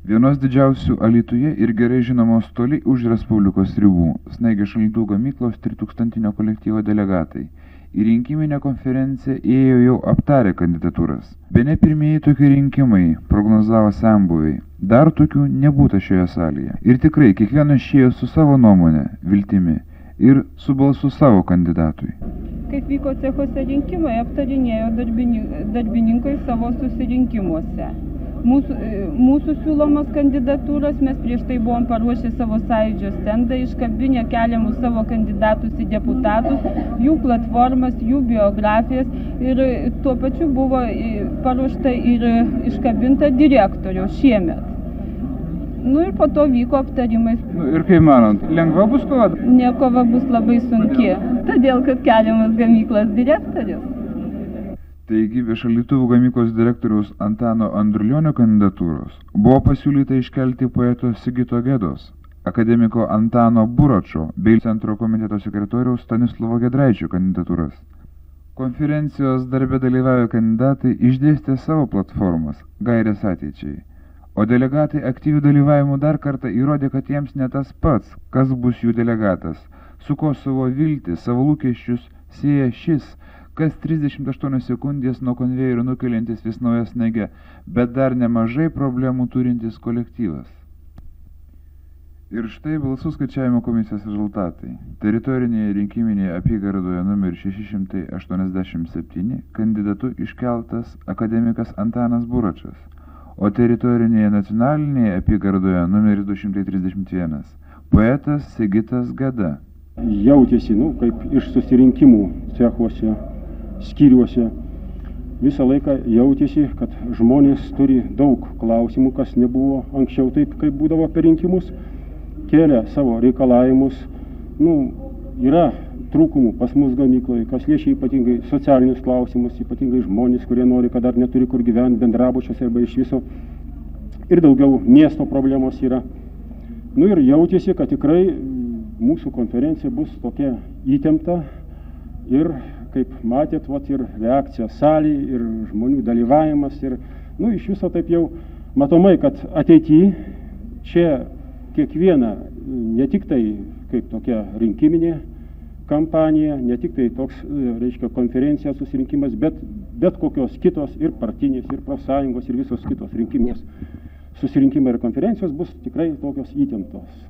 Vienos didžiausių Alytuje ir gerai žinomos toli už Respublikos ribų Snaigės šaldytuvų gamyklos 3000 kolektyvo delegatai. Į rinkiminę konferenciją ėjo jau aptarę kandidatūras. Bene pirmieji tokie rinkimai, prognozavo senbuviai. Dar tokių nebūta šioje salėje. Ir tikrai kiekvienas išėjo su savo nuomonė, viltimi ir su balsu savo kandidatui. Kaip vyko cechuose rinkimai, aptarinėjo darbininkai savo susirinkimuose. Mūsų siūlomas kandidatūras mes prieš tai buvom paruošę savo sąjūdžio stendą, iškabinę keliamus savo kandidatus į deputatus, jų platformas, jų biografijas ir tuo pačiu buvo paruošta ir iškabinta direktoriaus šiemet. Ir po to vyko aptarimai. Ir kaip manot, lengva bus kova? Ne, kova bus labai sunki, todėl kad keliamas gamyklos direktorius. Taigi, be šaldytuvų gamyklos direktoriaus Antano Andrulionio kandidatūros buvo pasiūlyta iškelti poeto Sigito Gedos, akademiko Antano Buračo bei centro komiteto sekretoriaus Stanislovo Gedraičio kandidatūras. Konferencijos darbe dalyvavę kandidatai išdėstė savo platformas, gairės ateičiai, o delegatai aktyvių dalyvavimų dar kartą įrodė, kad jiems ne tas pats, kas bus jų delegatas, su ko savo viltį, savo lūkesčius sieja šis, kas 38 sekundės nuo konvejerio nukeliantis vis naują snaigę, bet dar nemažai problemų turintis kolektyvas. Ir štai balsų skaičiavimo komisijos rezultatai. Teritorinėje rinkiminėje apygardoje numeris 687 kandidatu iškeltas akademikas Antanas Buračas, o teritorinėje nacionalinėje apygardoje numeris 231 poetas Sigitas Geda. Jautėsi, kaip iš susirinkimų cechuose, skyriuose, visą laiką jautėsi, kad žmonės turi daug klausimų, kas nebuvo anksčiau taip, kaip būdavo per rinkimus, kelia savo reikalavimus. Yra trūkumų pas mus gamykloje, kas liečia ypatingai socialinius klausimus, ypatingai žmonės, kurie nori, kad dar neturi kur gyventi bendrabučiuose arba iš viso. Ir daugiau miesto problemos yra. Ir jautėsi, kad tikrai mūsų konferencija bus tokia įtempta ir, kaip matėt, ir reakcija salėje, ir žmonių dalyvavimas, ir, iš viso taip jau matomai, kad ateityje čia kiekviena, ne tik tai kaip tokia rinkiminė kampanija, ne tik tai toks, konferencija, susirinkimas, bet kokios kitos ir partinės, ir profsąjungos, ir visos kitos rinkiminės susirinkimai ir konferencijos bus tikrai tokios įtemptos.